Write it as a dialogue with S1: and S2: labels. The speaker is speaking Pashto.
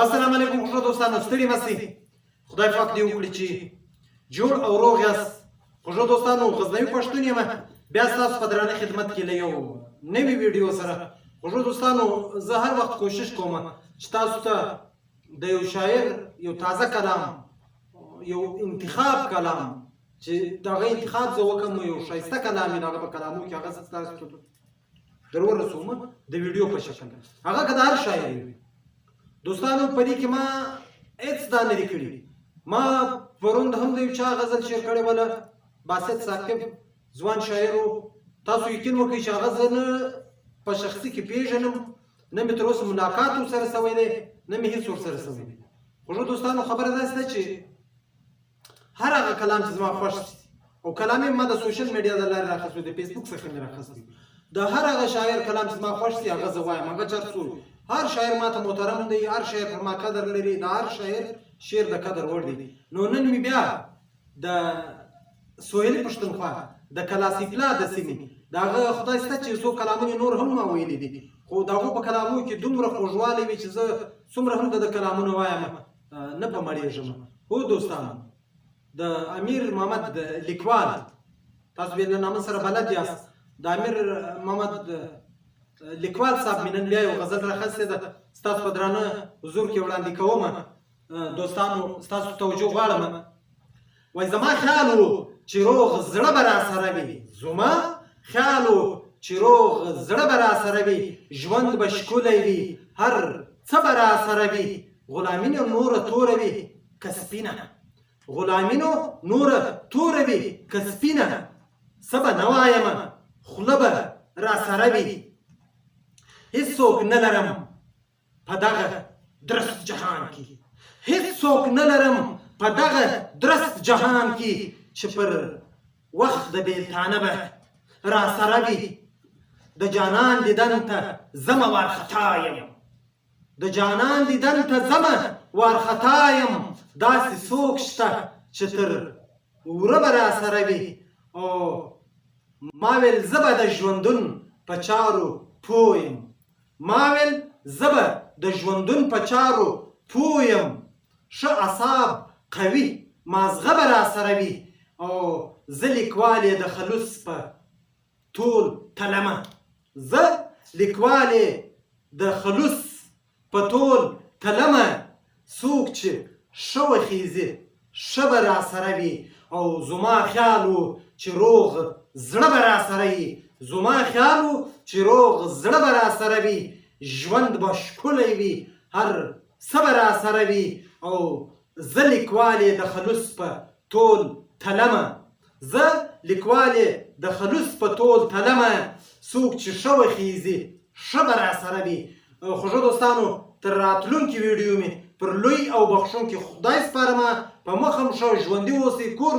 S1: السلام علیکم خوږو دوستانو، ستړي مه خدای پاک دې وکړي چې جوړ او روغ یاست. خوږو دوستانو، غزنوي پښتون یم، بیا ستاسو په درانه خدمت کې له یو نوي ویډیو سره. خوږو دوستانو، زه هر وخت کوشش کوم چې تاسو ته د یو شاعر یو تازه کلام، یو انتخاب کلام چې د هغه انتخاب زه وکړم، یو ښایسته کلام یې د هغه په کلامو کې هغه ستاسو ته در ورسوم د ویډیو په شکل. هغه که د هر شاعر وي دوستانو، په دې کې ما هېڅ دا نه دي کړي. ما پرون هم د یو چا غزل شعر کړی وله، باسط ثاقب ځوان شاعر و. تاسو یقین وکړئ چې هغه زه نه په شخصي کې پېژنم، نه مې تر اوسه ملاقات ورسره شوی دی، نه مې هېڅ ورسره شوی دی. خوږو دوستانو، خبره داسې ده چې هر هغه کلام چې زما خوښ شي، او کلام یې ما د سوشل میډیا د لارې راخیستی، د فیسبوک څخه مې راخیستی، د هر هغه شاعر کلام چې زما خوښ شي هغه زه وایم، هغه چرڅو. هر شاعر ما ته محترم دی، هر شاعر پر ما قدر لري، د هر شاعر شعر د قدر وړ دی. نو نن مې بیا د سویلي پښتونخوا د کلاسیکلا د سیمې د هغه خدای شته چې څو کلامونه نور هم ما ویلي دي، خو د هغو په کلامو کې دومره خوږوالی وي چې زه څومره هم د کلامونه وایم نه په مړېږم. هو دوستانو، د امیر محمد لیکوال، تاسو بیا له نامه سره بلد یاست، د امیر محمد لیکوال صاحب مې نن بیا یو غزل راخیستې ده، ستاسو په درانه حضور کې وړاندې کوم. دوستانو، ستاسو توجه غواړم. وایي زما خیال و چې روغ زړه به راسره وي، زما خیال و چې روغ زړه به راسره وي، ژوند به ښکلی وي، هر څه به راسره وي، غلامینو نوره توره وي که سپینه، غلامینو نوره توره وي که سپینه، څه به نه وایم خوله به راسره وي، هیڅوک نه لرم په دغه درست جهان کې، هیڅوک نه لرم په دغه درست جهان کې چې پر وخت د بیلتانه به راسره وي. د جانان دیدن ته ځمه وارخطا یم، د جانان دیدن ته ځمه وارخطا یم، داسې څوک شته چې تر وره به راسره وي. او ما ویل زه به د ژوندون په چارو پوه یم، ما ویل زه به د ژوندون په چارو پوه یم، ښه اعصاب قوي مازغه به راسره وي، او زه لیکوال یې د خلوص په ټول تلمه، زه لیکوال یې د خلوص په ټول تلمه، څوک چې ښه وخیزي ښه به راسره وي، او زما خیال و چې روغ زړه به راسره وي، زما خیال و چې روغ زړه به راسره وي، ژوند به ښکلی وي، هر څه به راسره وي، او زه لیکوال یې د خلوص په ټول تلمه، زه لیکوال یې د خلوص په ټول تلمه، څوک چې ښه وخیزي ښه به راسره وي. خوږو دوستانو، تر راتلونکي ویډیو مې پر لوی او بخښونکي خدای سپارم. په مخ هم ښه ژوندي اوسئ.